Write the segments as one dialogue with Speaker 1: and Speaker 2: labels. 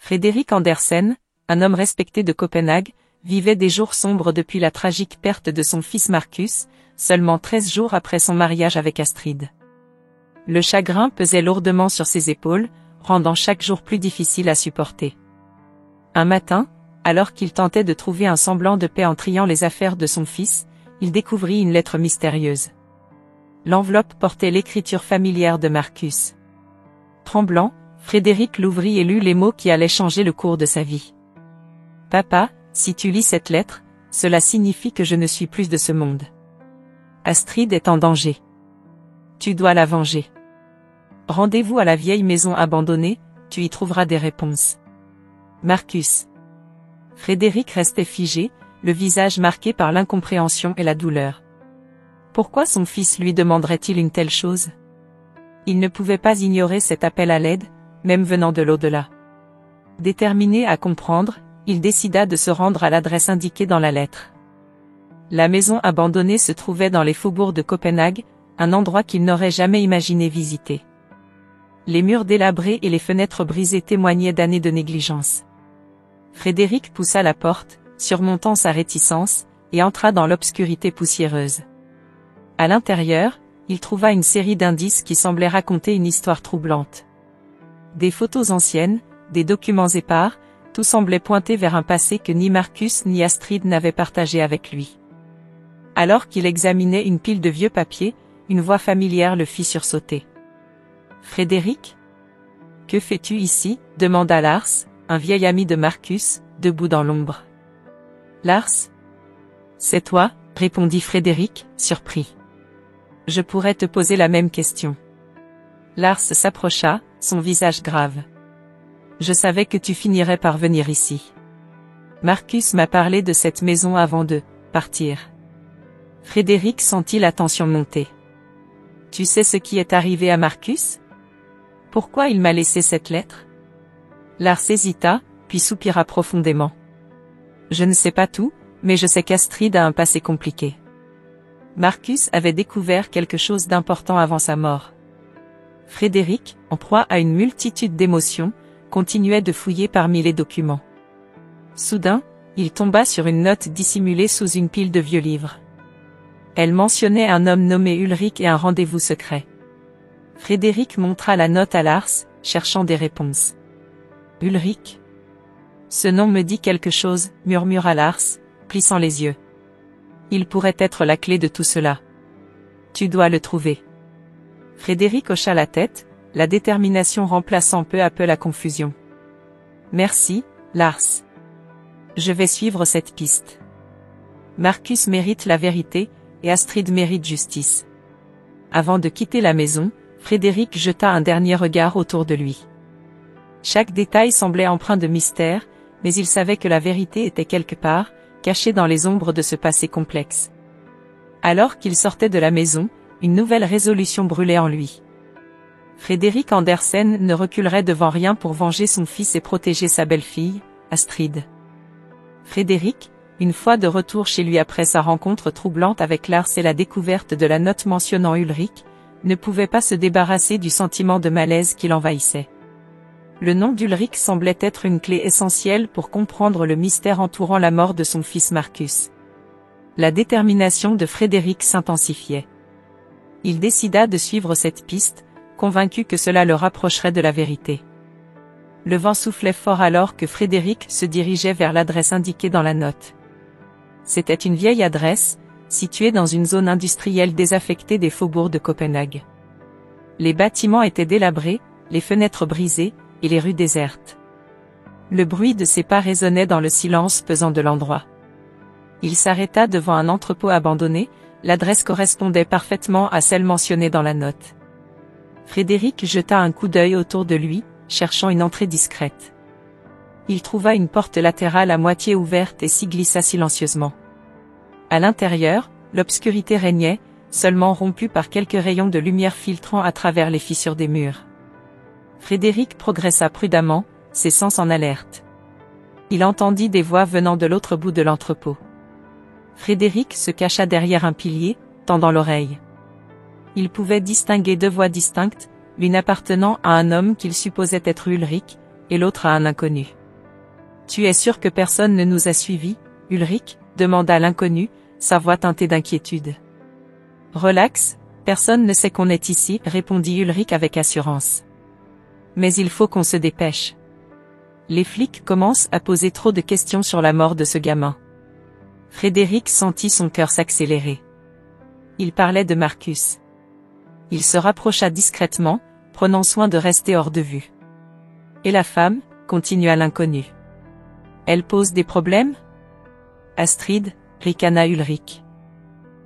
Speaker 1: Frédéric Andersen, un homme respecté de Copenhague, vivait des jours sombres depuis la tragique perte de son fils Marcus, seulement 13 jours après son mariage avec Astrid. Le chagrin pesait lourdement sur ses épaules, rendant chaque jour plus difficile à supporter. Un matin, alors qu'il tentait de trouver un semblant de paix en triant les affaires de son fils, il découvrit une lettre mystérieuse. L'enveloppe portait l'écriture familière de Marcus. Tremblant, Frédéric l'ouvrit et lut les mots qui allaient changer le cours de sa vie. « Papa, si tu lis cette lettre, cela signifie que je ne suis plus de ce monde. Astrid est en danger. Tu dois la venger. Rendez-vous à la vieille maison abandonnée, tu y trouveras des réponses. Marcus. » Frédéric restait figé, le visage marqué par l'incompréhension et la douleur. Pourquoi son fils lui demanderait-il une telle chose? Il ne pouvait pas ignorer cet appel à l'aide, même venant de l'au-delà. Déterminé à comprendre, il décida de se rendre à l'adresse indiquée dans la lettre. La maison abandonnée se trouvait dans les faubourgs de Copenhague, un endroit qu'il n'aurait jamais imaginé visiter. Les murs délabrés et les fenêtres brisées témoignaient d'années de négligence. Frédéric poussa la porte, surmontant sa réticence, et entra dans l'obscurité poussiéreuse. À l'intérieur, il trouva une série d'indices qui semblaient raconter une histoire troublante. Des photos anciennes, des documents épars, tout semblait pointer vers un passé que ni Marcus ni Astrid n'avaient partagé avec lui. Alors qu'il examinait une pile de vieux papiers, une voix familière le fit sursauter. « Frédéric ? Que fais-tu ici ?» demanda Lars, un vieil ami de Marcus, debout dans l'ombre. « Lars ? C'est toi ?» répondit Frédéric, surpris. « Je pourrais te poser la même question. » Lars s'approcha, son visage grave. « Je savais que tu finirais par venir ici. Marcus m'a parlé de cette maison avant de partir. » Frédéric sentit la tension monter. « Tu sais ce qui est arrivé à Marcus? Pourquoi il m'a laissé cette lettre? » Lars hésita, puis soupira profondément. « Je ne sais pas tout, mais je sais qu'Astrid a un passé compliqué. Marcus avait découvert quelque chose d'important avant sa mort. » Frédéric, en proie à une multitude d'émotions, continuait de fouiller parmi les documents. Soudain, il tomba sur une note dissimulée sous une pile de vieux livres. Elle mentionnait un homme nommé Ulrich et un rendez-vous secret. Frédéric montra la note à Lars, cherchant des réponses. « Ulrich ? Ce nom me dit quelque chose, » murmura Lars, plissant les yeux. « Il pourrait être la clé de tout cela. Tu dois le trouver. » Frédéric hocha la tête, la détermination remplaçant peu à peu la confusion. « Merci, Lars. Je vais suivre cette piste. Marcus mérite la vérité, et Astrid mérite justice. » Avant de quitter la maison, Frédéric jeta un dernier regard autour de lui. Chaque détail semblait empreint de mystère, mais il savait que la vérité était quelque part, cachée dans les ombres de ce passé complexe. Alors qu'il sortait de la maison, une nouvelle résolution brûlait en lui. Frédéric Andersen ne reculerait devant rien pour venger son fils et protéger sa belle-fille, Astrid. Frédéric, une fois de retour chez lui après sa rencontre troublante avec Lars et la découverte de la note mentionnant Ulrich, ne pouvait pas se débarrasser du sentiment de malaise qui l'envahissait. Le nom d'Ulrich semblait être une clé essentielle pour comprendre le mystère entourant la mort de son fils Marcus. La détermination de Frédéric s'intensifiait. Il décida de suivre cette piste, convaincu que cela le rapprocherait de la vérité. Le vent soufflait fort alors que Frédéric se dirigeait vers l'adresse indiquée dans la note. C'était une vieille adresse, située dans une zone industrielle désaffectée des faubourgs de Copenhague. Les bâtiments étaient délabrés, les fenêtres brisées, et les rues désertes. Le bruit de ses pas résonnait dans le silence pesant de l'endroit. Il s'arrêta devant un entrepôt abandonné, l'adresse correspondait parfaitement à celle mentionnée dans la note. Frédéric jeta un coup d'œil autour de lui, cherchant une entrée discrète. Il trouva une porte latérale à moitié ouverte et s'y glissa silencieusement. À l'intérieur, l'obscurité régnait, seulement rompue par quelques rayons de lumière filtrant à travers les fissures des murs. Frédéric progressa prudemment, ses sens en alerte. Il entendit des voix venant de l'autre bout de l'entrepôt. Frédéric se cacha derrière un pilier, tendant l'oreille. Il pouvait distinguer deux voix distinctes, l'une appartenant à un homme qu'il supposait être Ulrich, et l'autre à un inconnu. Tu es sûr que personne ne nous a suivis, Ulrich? Demanda l'inconnu, sa voix teintée d'inquiétude. Relax, personne ne sait qu'on est ici, répondit Ulrich avec assurance. Mais il faut qu'on se dépêche. Les flics commencent à poser trop de questions sur la mort de ce gamin. Frédéric sentit son cœur s'accélérer. Il parlait de Marcus. Il se rapprocha discrètement, prenant soin de rester hors de vue. Et la femme, continua l'inconnu. Elle pose des problèmes? Astrid, ricana Ulrich.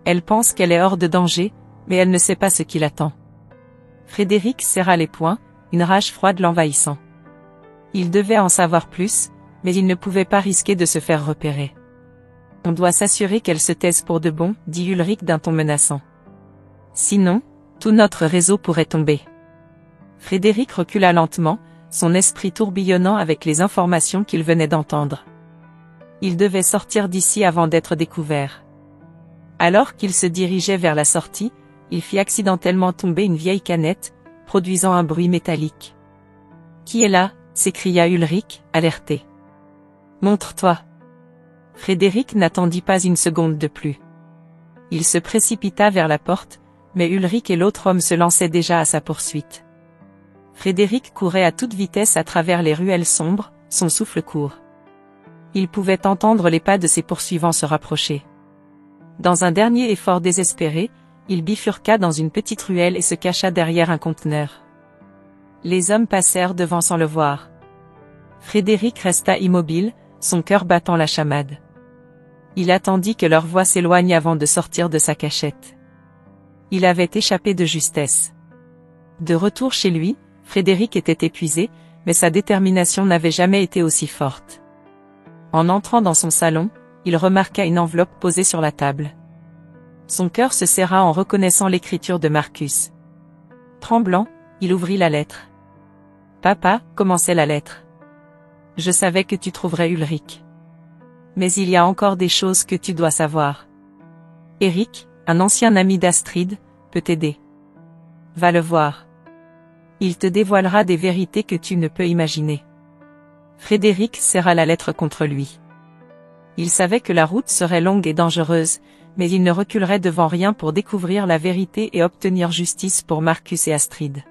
Speaker 1: Elle pense qu'elle est hors de danger, mais elle ne sait pas ce qui l'attend. Frédéric serra les poings, une rage froide l'envahissant. Il devait en savoir plus, mais il ne pouvait pas risquer de se faire repérer. On doit s'assurer qu'elle se taise pour de bon, dit Ulrich d'un ton menaçant. Sinon, tout notre réseau pourrait tomber. Frédéric recula lentement, son esprit tourbillonnant avec les informations qu'il venait d'entendre. Il devait sortir d'ici avant d'être découvert. Alors qu'il se dirigeait vers la sortie, il fit accidentellement tomber une vieille canette, produisant un bruit métallique. « Qui est là ?» s'écria Ulrich, alerté. « Montre-toi !» Frédéric n'attendit pas une seconde de plus. Il se précipita vers la porte, mais Ulrich et l'autre homme se lançaient déjà à sa poursuite. Frédéric courait à toute vitesse à travers les ruelles sombres, son souffle court. Il pouvait entendre les pas de ses poursuivants se rapprocher. Dans un dernier effort désespéré, il bifurqua dans une petite ruelle et se cacha derrière un conteneur. Les hommes passèrent devant sans le voir. Frédéric resta immobile, son cœur battant la chamade. Il attendit que leur voix s'éloigne avant de sortir de sa cachette. Il avait échappé de justesse. De retour chez lui, Frédéric était épuisé, mais sa détermination n'avait jamais été aussi forte. En entrant dans son salon, il remarqua une enveloppe posée sur la table. Son cœur se serra en reconnaissant l'écriture de Marcus. Tremblant, il ouvrit la lettre. « Papa » commençait la lettre. « Je savais que tu trouverais Ulrich. Mais il y a encore des choses que tu dois savoir. Eric, un ancien ami d'Astrid, peut t'aider. Va le voir. Il te dévoilera des vérités que tu ne peux imaginer. » Frédéric serra la lettre contre lui. Il savait que la route serait longue et dangereuse, mais il ne reculerait devant rien pour découvrir la vérité et obtenir justice pour Marcus et Astrid.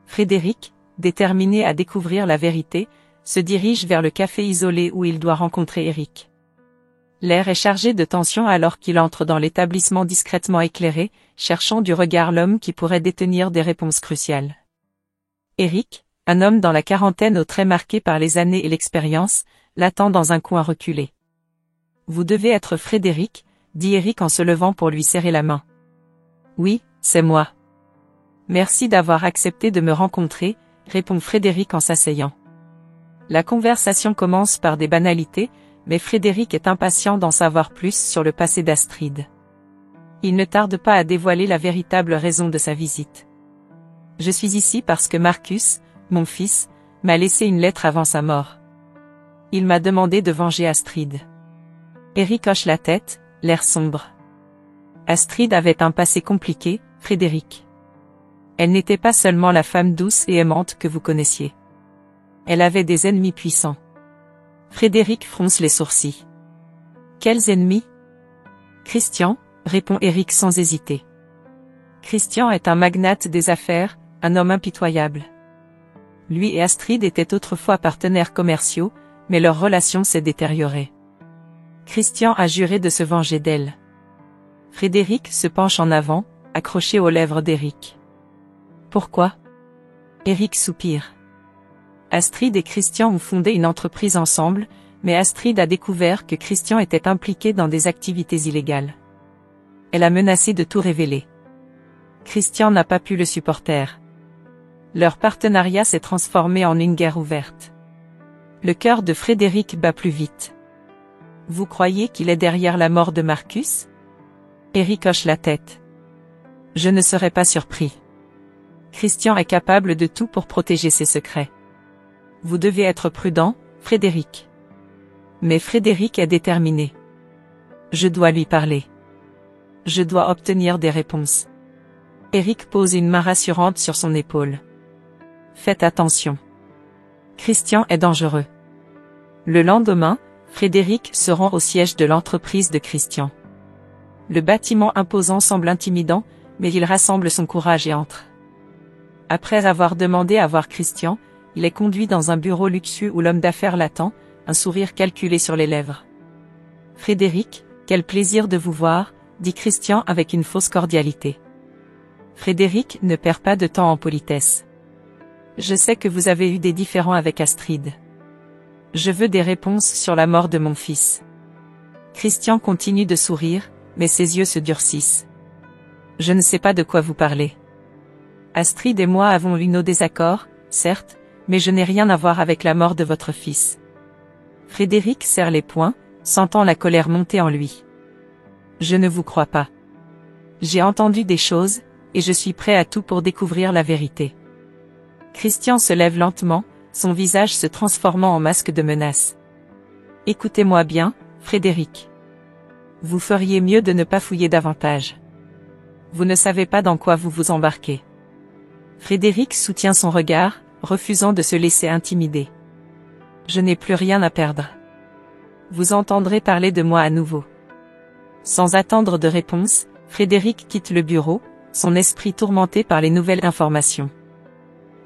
Speaker 1: Frédéric, déterminé à découvrir la vérité, se dirige vers le café isolé où il doit rencontrer Eric. L'air est chargé de tension alors qu'il entre dans l'établissement discrètement éclairé, cherchant du regard l'homme qui pourrait détenir des réponses cruciales. Eric, un homme dans la quarantaine aux traits marqués par les années et l'expérience, l'attend dans un coin reculé. « Vous devez être Frédéric », dit Eric en se levant pour lui serrer la main. « Oui, c'est moi. »« Merci d'avoir accepté de me rencontrer », répond Frédéric en s'asseyant. La conversation commence par des banalités, mais Frédéric est impatient d'en savoir plus sur le passé d'Astrid. Il ne tarde pas à dévoiler la véritable raison de sa visite. « Je suis ici parce que Marcus, mon fils, m'a laissé une lettre avant sa mort. Il m'a demandé de venger Astrid. » Eric hoche la tête, l'air sombre. Astrid avait un passé compliqué, Frédéric. Elle n'était pas seulement la femme douce et aimante que vous connaissiez. Elle avait des ennemis puissants. Frédéric fronce les sourcils. Quels ennemis? Christian, répond Eric sans hésiter. Christian est un magnate des affaires, un homme impitoyable. Lui et Astrid étaient autrefois partenaires commerciaux, mais leur relation s'est détériorée. Christian a juré de se venger d'elle. Frédéric se penche en avant, accroché aux lèvres d'Eric. Pourquoi? Eric soupire. Astrid et Christian ont fondé une entreprise ensemble, mais Astrid a découvert que Christian était impliqué dans des activités illégales. Elle a menacé de tout révéler. Christian n'a pas pu le supporter. Leur partenariat s'est transformé en une guerre ouverte. Le cœur de Frédéric bat plus vite. Vous croyez qu'il est derrière la mort de Marcus? Eric hoche la tête. Je ne serais pas surpris. Christian est capable de tout pour protéger ses secrets. Vous devez être prudent, Frédéric. Mais Frédéric est déterminé. Je dois lui parler. Je dois obtenir des réponses. Eric pose une main rassurante sur son épaule. Faites attention. Christian est dangereux. Le lendemain, Frédéric se rend au siège de l'entreprise de Christian. Le bâtiment imposant semble intimidant, mais il rassemble son courage et entre. Après avoir demandé à voir Christian, il est conduit dans un bureau luxueux où l'homme d'affaires l'attend, un sourire calculé sur les lèvres. « Frédéric, quel plaisir de vous voir », dit Christian avec une fausse cordialité. Frédéric ne perd pas de temps en politesse. « Je sais que vous avez eu des différends avec Astrid. Je veux des réponses sur la mort de mon fils. » Christian continue de sourire, mais ses yeux se durcissent. « Je ne sais pas de quoi vous parlez. Astrid et moi avons eu nos désaccords, certes, mais je n'ai rien à voir avec la mort de votre fils. » Frédéric serre les poings, sentant la colère monter en lui. « Je ne vous crois pas. J'ai entendu des choses, et je suis prêt à tout pour découvrir la vérité. » Christian se lève lentement, son visage se transformant en masque de menace. « Écoutez-moi bien, Frédéric. Vous feriez mieux de ne pas fouiller davantage. Vous ne savez pas dans quoi vous vous embarquez. » Frédéric soutient son regard, refusant de se laisser intimider. « Je n'ai plus rien à perdre. Vous entendrez parler de moi à nouveau. » Sans attendre de réponse, Frédéric quitte le bureau, son esprit tourmenté par les nouvelles informations.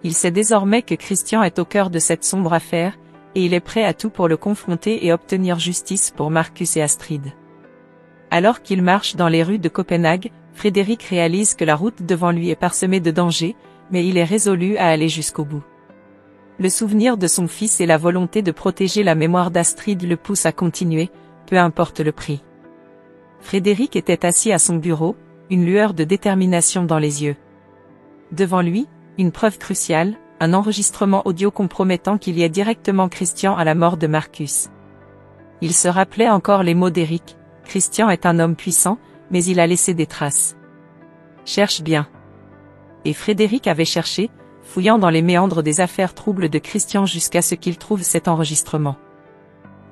Speaker 1: Il sait désormais que Christian est au cœur de cette sombre affaire, et il est prêt à tout pour le confronter et obtenir justice pour Marcus et Astrid. Alors qu'il marche dans les rues de Copenhague, Frédéric réalise que la route devant lui est parsemée de dangers, mais il est résolu à aller jusqu'au bout. Le souvenir de son fils et la volonté de protéger la mémoire d'Astrid le poussent à continuer, peu importe le prix. Frédéric était assis à son bureau, une lueur de détermination dans les yeux. Devant lui, une preuve cruciale, un enregistrement audio compromettant qu'il liait directement Christian à la mort de Marcus. Il se rappelait encore les mots d'Éric, « Christian est un homme puissant, mais il a laissé des traces. Cherche bien. » Et Frédéric avait cherché, fouillant dans les méandres des affaires troubles de Christian jusqu'à ce qu'il trouve cet enregistrement.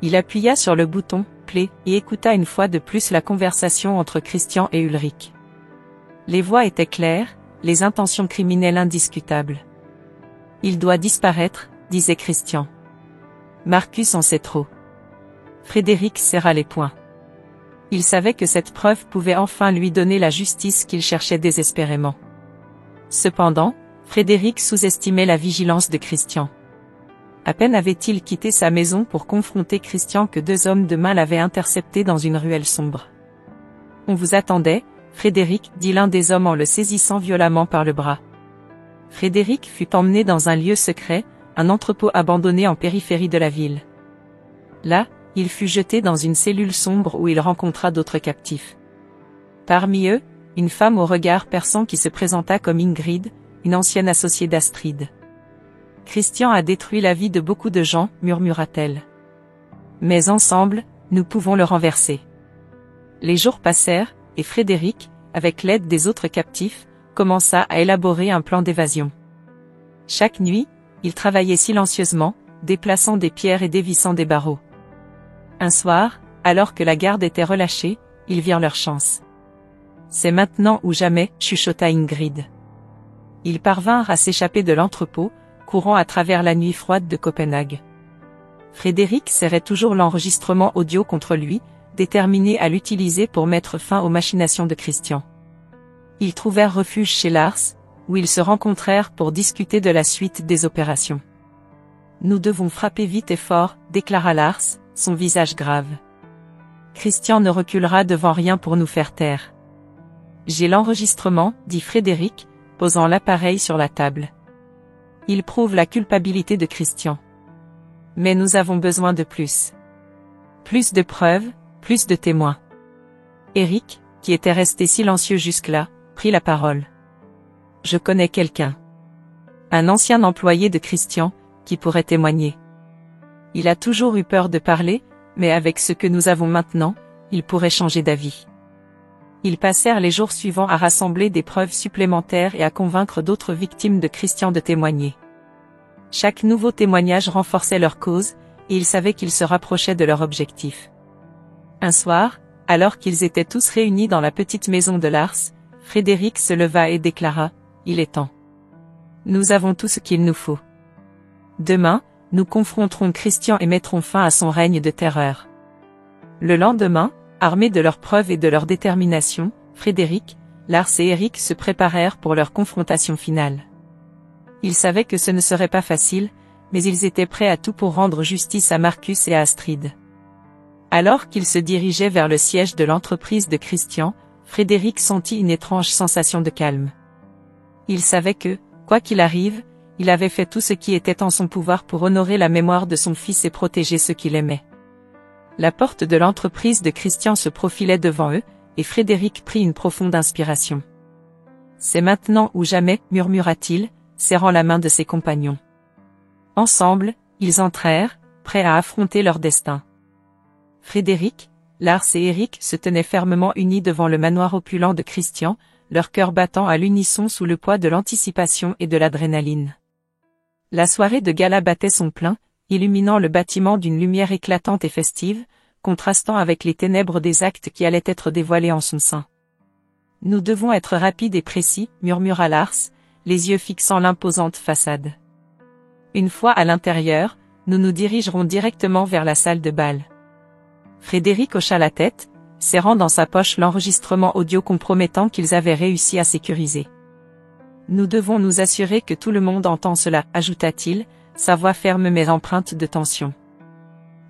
Speaker 1: Il appuya sur le bouton « Play » et écouta une fois de plus la conversation entre Christian et Ulrich. Les voix étaient claires, les intentions criminelles indiscutables. « Il doit disparaître », disait Christian. « Marcus en sait trop. » Frédéric serra les poings. Il savait que cette preuve pouvait enfin lui donner la justice qu'il cherchait désespérément. Cependant, Frédéric sous-estimait la vigilance de Christian. À peine avait-il quitté sa maison pour confronter Christian que deux hommes de main l'avaient intercepté dans une ruelle sombre. « On vous attendait, Frédéric, » dit l'un des hommes en le saisissant violemment par le bras. Frédéric fut emmené dans un lieu secret, un entrepôt abandonné en périphérie de la ville. Là, il fut jeté dans une cellule sombre où il rencontra d'autres captifs. Parmi eux, une femme au regard perçant qui se présenta comme Ingrid, une ancienne associée d'Astrid. « Christian a détruit la vie de beaucoup de gens, » murmura-t-elle. « Mais ensemble, nous pouvons le renverser. » Les jours passèrent, et Frédéric, avec l'aide des autres captifs, commença à élaborer un plan d'évasion. Chaque nuit, il travaillait silencieusement, déplaçant des pierres et dévissant des barreaux. Un soir, alors que la garde était relâchée, ils virent leur chance. « C'est maintenant ou jamais » chuchota Ingrid. Ils parvinrent à s'échapper de l'entrepôt, courant à travers la nuit froide de Copenhague. Frédéric serrait toujours l'enregistrement audio contre lui, déterminé à l'utiliser pour mettre fin aux machinations de Christian. Ils trouvèrent refuge chez Lars, où ils se rencontrèrent pour discuter de la suite des opérations. « Nous devons frapper vite et fort », déclara Lars, son visage grave. « Christian ne reculera devant rien pour nous faire taire. »« J'ai l'enregistrement, » dit Frédéric, posant l'appareil sur la table. « Il prouve la culpabilité de Christian. Mais nous avons besoin de plus. Plus de preuves, plus de témoins. » Éric, qui était resté silencieux jusque-là, prit la parole. « Je connais quelqu'un. Un ancien employé de Christian, qui pourrait témoigner. Il a toujours eu peur de parler, mais avec ce que nous avons maintenant, il pourrait changer d'avis. » Ils passèrent les jours suivants à rassembler des preuves supplémentaires et à convaincre d'autres victimes de Christian de témoigner. Chaque nouveau témoignage renforçait leur cause, et ils savaient qu'ils se rapprochaient de leur objectif. Un soir, alors qu'ils étaient tous réunis dans la petite maison de Lars, Frédéric se leva et déclara « Il est temps. Nous avons tout ce qu'il nous faut. Demain, Nous confronterons Christian et mettrons fin à son règne de terreur. Le lendemain, armés de leurs preuves et de leur détermination, Frédéric, Lars et Eric se préparèrent pour leur confrontation finale. Ils savaient que ce ne serait pas facile, mais ils étaient prêts à tout pour rendre justice à Marcus et à Astrid. Alors qu'ils se dirigeaient vers le siège de l'entreprise de Christian, Frédéric sentit une étrange sensation de calme. Il savait que, quoi qu'il arrive, il avait fait tout ce qui était en son pouvoir pour honorer la mémoire de son fils et protéger ceux qu'il aimait. La porte de l'entreprise de Christian se profilait devant eux, et Frédéric prit une profonde inspiration. « C'est maintenant ou jamais, murmura-t-il, serrant la main de ses compagnons. Ensemble, ils entrèrent, prêts à affronter leur destin. Frédéric, Lars et Eric se tenaient fermement unis devant le manoir opulent de Christian, leur cœur battant à l'unisson sous le poids de l'anticipation et de l'adrénaline. La soirée de gala battait son plein, illuminant le bâtiment d'une lumière éclatante et festive, contrastant avec les ténèbres des actes qui allaient être dévoilés en son sein. « Nous devons être rapides et précis, murmura Lars, les yeux fixant l'imposante façade. Une fois à l'intérieur, nous nous dirigerons directement vers la salle de bal. » Frédéric hocha la tête, serrant dans sa poche l'enregistrement audio compromettant qu'ils avaient réussi à sécuriser. « Nous devons nous assurer que tout le monde entend cela, ajouta-t-il, sa voix ferme mais empreinte de tension.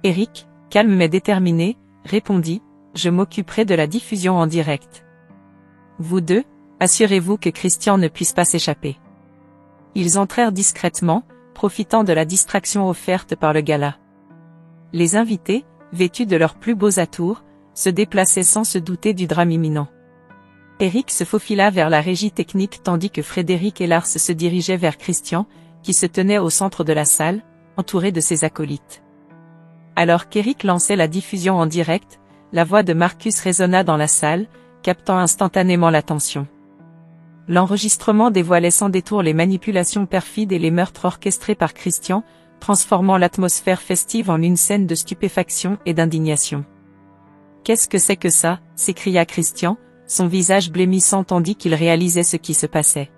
Speaker 1: Eric, calme mais déterminé, répondit, « Je m'occuperai de la diffusion en direct. Vous deux, assurez-vous que Christian ne puisse pas s'échapper. » Ils entrèrent discrètement, profitant de la distraction offerte par le gala. Les invités, vêtus de leurs plus beaux atours, se déplaçaient sans se douter du drame imminent. Eric se faufila vers la régie technique tandis que Frédéric et Lars se dirigeaient vers Christian, qui se tenait au centre de la salle, entouré de ses acolytes. Alors qu'Eric lançait la diffusion en direct, la voix de Marcus résonna dans la salle, captant instantanément l'attention. L'enregistrement dévoilait sans détour les manipulations perfides et les meurtres orchestrés par Christian, transformant l'atmosphère festive en une scène de stupéfaction et d'indignation. « Qu'est-ce que c'est que ça ?» s'écria Christian, son visage blêmissant tandis qu'il réalisait ce qui se passait.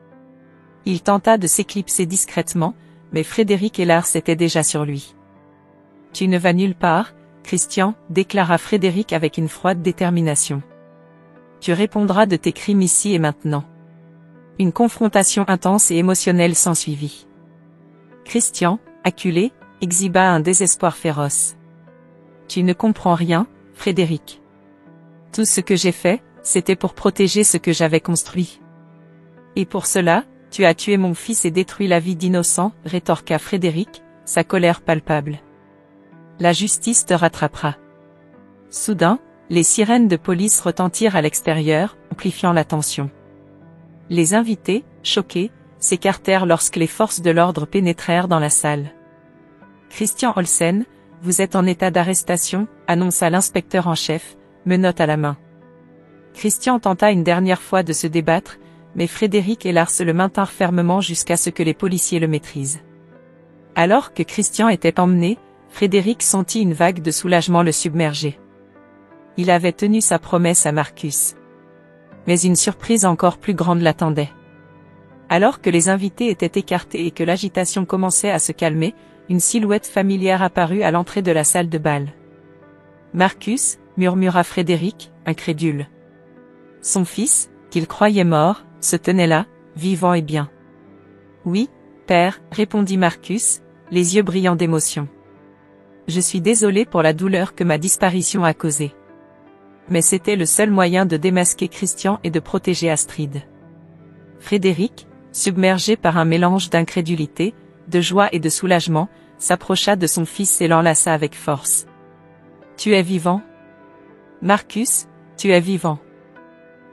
Speaker 1: Il tenta de s'éclipser discrètement, mais Frédéric et Lars étaient déjà sur lui. « Tu ne vas nulle part, Christian, déclara Frédéric avec une froide détermination. Tu répondras de tes crimes ici et maintenant. » Une confrontation intense et émotionnelle s'ensuivit. Christian, acculé, exhiba un désespoir féroce. « Tu ne comprends rien, Frédéric. Tout ce que j'ai fait, c'était pour protéger ce que j'avais construit. Et pour cela, tu as tué mon fils et détruit la vie d'innocents, rétorqua Frédéric, sa colère palpable. La justice te rattrapera. Soudain, les sirènes de police retentirent à l'extérieur, amplifiant la tension. Les invités, choqués, s'écartèrent lorsque les forces de l'ordre pénétrèrent dans la salle. Christian Olsen, vous êtes en état d'arrestation, annonça l'inspecteur en chef, menotte à la main. Christian tenta une dernière fois de se débattre, mais Frédéric et Lars le maintinrent fermement jusqu'à ce que les policiers le maîtrisent. Alors que Christian était emmené, Frédéric sentit une vague de soulagement le submerger. Il avait tenu sa promesse à Marcus. Mais une surprise encore plus grande l'attendait. Alors que les invités étaient écartés et que l'agitation commençait à se calmer, une silhouette familière apparut à l'entrée de la salle de bal. « Marcus » murmura Frédéric, incrédule. Son fils, qu'il croyait mort, se tenait là, vivant et bien. « Oui, père » répondit Marcus, les yeux brillants d'émotion. « Je suis désolé pour la douleur que ma disparition a causée. Mais c'était le seul moyen de démasquer Christian et de protéger Astrid. » Frédéric, submergé par un mélange d'incrédulité, de joie et de soulagement, s'approcha de son fils et l'enlaça avec force. « Tu es vivant ? Marcus, tu es vivant !»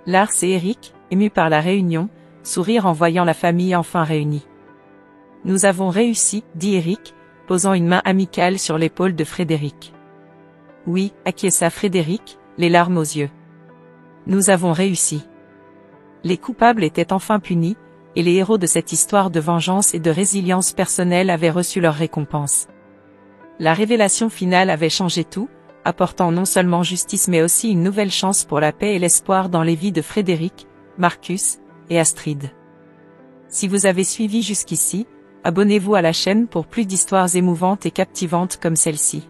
Speaker 1: Lars et Eric, émus par la réunion, sourirent en voyant la famille enfin réunie. « Nous avons réussi, » dit Eric, posant une main amicale sur l'épaule de Frédéric. « Oui, » acquiesça Frédéric, les larmes aux yeux. « Nous avons réussi. » Les coupables étaient enfin punis, et les héros de cette histoire de vengeance et de résilience personnelle avaient reçu leur récompense. La révélation finale avait changé tout, apportant non seulement justice mais aussi une nouvelle chance pour la paix et l'espoir dans les vies de Frédéric, Marcus et Astrid. Si vous avez suivi jusqu'ici, abonnez-vous à la chaîne pour plus d'histoires émouvantes et captivantes comme celle-ci.